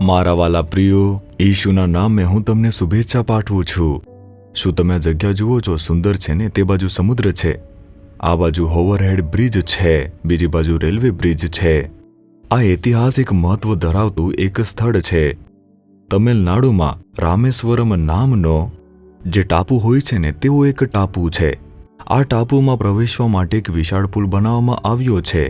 મારા વાલા પ્રિયો, ઈશુના નામે હું તમને શુભેચ્છા પાઠવું છું. શું તમે આ જગ્યા જુઓ છો? સુંદર છે ને? તે બાજુ સમુદ્ર છે, આ બાજુ ઓવરહેડ બ્રિજ છે, બીજી બાજુ રેલવે બ્રિજ છે. આ ઐતિહાસિક મહત્વ ધરાવતું એક સ્થળ છે. તમિલનાડુમાં રામેશ્વરમ નામનો જે ટાપુ હોય છે ને, તેવો એક ટાપુ છે. આ ટાપુમાં પ્રવેશવા માટે એક વિશાળ પુલ બનાવવામાં આવ્યો છે.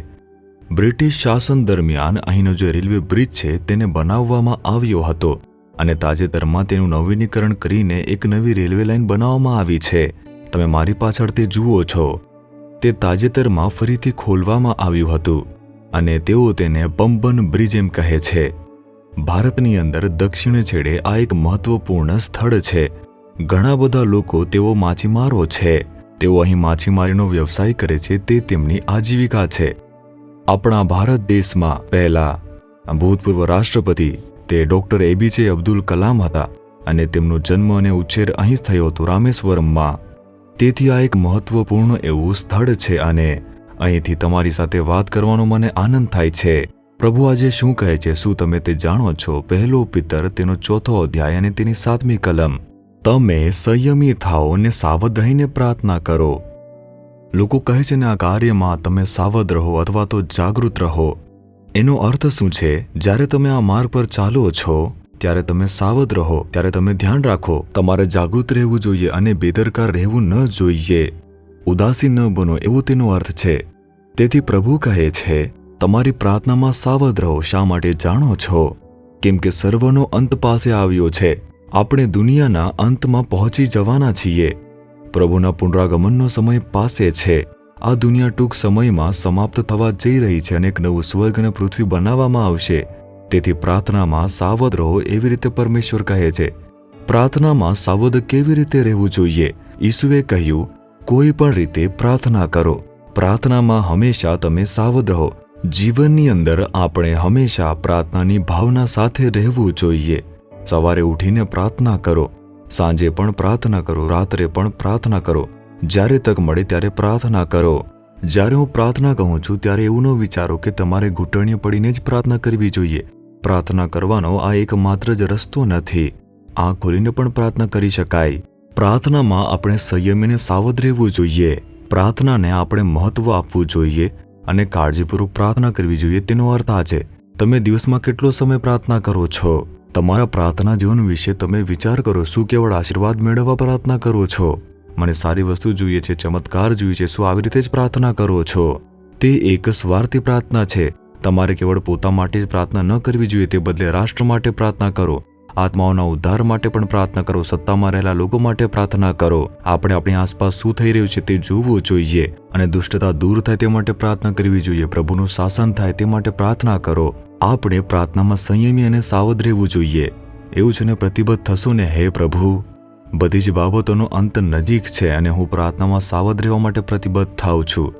બ્રિટિશ શાસન દરમિયાન અહીંનો જે રેલવે બ્રિજ છે તેને બનાવવામાં આવ્યો હતો અને તાજેતરમાં તેનું નવીનીકરણ કરીને એક નવી રેલવે લાઇન બનાવવામાં આવી છે. તમે મારી પાછળ તે જુઓ છો. તે તાજેતરમાં ફરીથી ખોલવામાં આવ્યું હતું અને તેઓ તેને પમ્બન બ્રિજ એમ કહે છે. ભારતની અંદર દક્ષિણ છેડે આ એક મહત્વપૂર્ણ સ્થળ છે. ઘણા બધા લોકો તેઓ માછીમારો છે. તેઓ અહીં માછીમારીનો વ્યવસાય કરે છે, તે તેમની આજીવિકા છે. આપણા ભારત દેશમાં પહેલા ભૂતપૂર્વ રાષ્ટ્રપતિ તે ડોક્ટર એપીજે અબ્દુલ કલામ હતા અને તેમનો જન્મ અને ઉછેર અહીં જ થયો હતો, રામેશ્વરમમાં. તેથી આ એક મહત્વપૂર્ણ એવું સ્થળ છે અને અહીંથી તમારી સાથે વાત કરવાનો મને આનંદ થાય છે. પ્રભુ આજે શું કહે છે, શું તમે તે જાણો છો? પહેલો પિતર તેનો 4થો અધ્યાય અને તેની 7મી કલમ. તમે સંયમી થાઓ અને સાવધ રહીને પ્રાર્થના કરો. લોકો કહે છે ને, આ કાર્યમાં તમે સાવધ રહો અથવા તો જાગૃત રહો. એનો અર્થ શું છે? જ્યારે તમે આ માર્ગ પર ચાલો છો ત્યારે તમે સાવધ રહો, ત્યારે તમે ધ્યાન રાખો. તમારે જાગૃત રહેવું જોઈએ અને બેદરકાર રહેવું ન જોઈએ. ઉદાસી ન બનો, એવો તેનો અર્થ છે. તેથી પ્રભુ કહે છે, તમારી પ્રાર્થનામાં સાવધ રહો. શા માટે જાણો છો? કેમ કે સર્વનો અંત પાસે આવ્યો છે. આપણે દુનિયાના અંતમાં પહોંચી જવાના છીએ. પ્રભુના પુનરાગમનનો સમય પાસે છે. આ દુનિયા ટૂંક સમયમાં સમાપ્ત થવા જઈ રહી છે અને એક નવું સ્વર્ગ અને પૃથ્વી બનાવવામાં આવશે. તેથી પ્રાર્થનામાં સાવધ રહો, એવી રીતે પરમેશ્વર કહે છે. પ્રાર્થનામાં સાવધ કેવી રીતે રહેવું જોઈએ? ઈસુએ કહ્યું, કોઈ પણ રીતે પ્રાર્થના કરો. પ્રાર્થનામાં હંમેશા તમે સાવધ રહો. જીવનની અંદર આપણે હંમેશા પ્રાર્થનાની ભાવના સાથે રહેવું જોઈએ. સવારે ઉઠીને પ્રાર્થના કરો, સાંજે પણ પ્રાર્થના કરો, રાત્રે પણ પ્રાર્થના કરો. જ્યારે તક મળે ત્યારે પ્રાર્થના કરો. જ્યારે હું પ્રાર્થના કહું છું ત્યારે એવું ન વિચારો કે તમારે ઘૂંટણીએ પડીને જ પ્રાર્થના કરવી જોઈએ. પ્રાર્થના કરવાનો આ એકમાત્ર જ રસ્તો નથી. આંખ ખોલીને પણ પ્રાર્થના કરી શકાય. પ્રાર્થનામાં આપણે સંયમીને સાવધ રહેવું જોઈએ. પ્રાર્થનાને આપણે મહત્વ આપવું જોઈએ અને કાળજીપૂર્વક પ્રાર્થના કરવી જોઈએ. તેનો અર્થ આ છે, તમે દિવસમાં કેટલો સમય પ્રાર્થના કરો છો? તમારા પ્રાર્થના જીવન વિશે તમે વિચાર કરો. શું કેવળ આશીર્વાદ મેળવવા પ્રાર્થના કરો છો? મને સારી વસ્તુ જોઈએ છે, ચમત્કાર જોઈએ છે, શું આવી રીતે જ પ્રાર્થના કરો છો? તે એક સ્વાર્થી પ્રાર્થના છે. તમારે કેવળ પોતા માટે જ પ્રાર્થના ન કરવી જોઈએ, તે બદલે રાષ્ટ્ર માટે પ્રાર્થના કરો, આત્માઓના ઉદ્ધાર માટે પણ પ્રાર્થના કરો, સત્તામાં રહેલા લોકો માટે પ્રાર્થના કરો. આપણે આપણી આસપાસ શું થઈ રહ્યું છે તે જોવું જોઈએ અને દુષ્ટતા દૂર થાય તે માટે પ્રાર્થના કરવી જોઈએ. પ્રભુનું શાસન થાય તે માટે પ્રાર્થના કરો. આપણે પ્રાર્થનામાં સંયમી અને સાવધ રહેવું જોઈએ. એવું છે ને, પ્રતિબદ્ધ થશો ને, હે પ્રભુ, બધી જ બાબતોનો અંત નજીક છે અને હું પ્રાર્થનામાં સાવધ રહેવા માટે પ્રતિબદ્ધ થાઉં છું.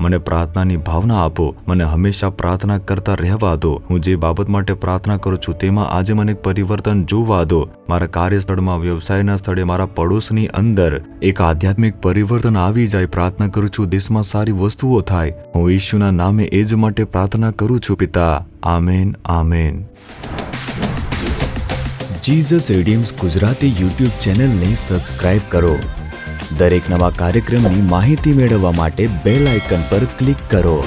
મને પ્રાર્થનાની ભાવના આપો. મને હંમેશા પ્રાર્થના કરતા રહેવા દો. હું જે બાબત માટે પ્રાર્થના કરું છું તેમાં આજે મને પરિવર્તન જોવા દો. મારા કાર્યસ્થળમાં, વ્યવસાયના સ્થળે, મારા પડોશની અંદર એક આધ્યાત્મિક પરિવર્તન આવી જાય. પ્રાર્થના કરું છું દેશમાં સારી વસ્તુઓ થાય. હું ઈશુના નામે એ જ માટે પ્રાર્થના કરું છું પિતા. આમેન, આમેન. જીસસ રીડીમ્સ ગુજરાતી યુટ્યુબ ચેનલને સબસ્ક્રાઇબ કરો. દરેક નવા કાર્યક્રમની માહિતી મેળવવા માટે બેલ આઇકન પર ક્લિક કરો.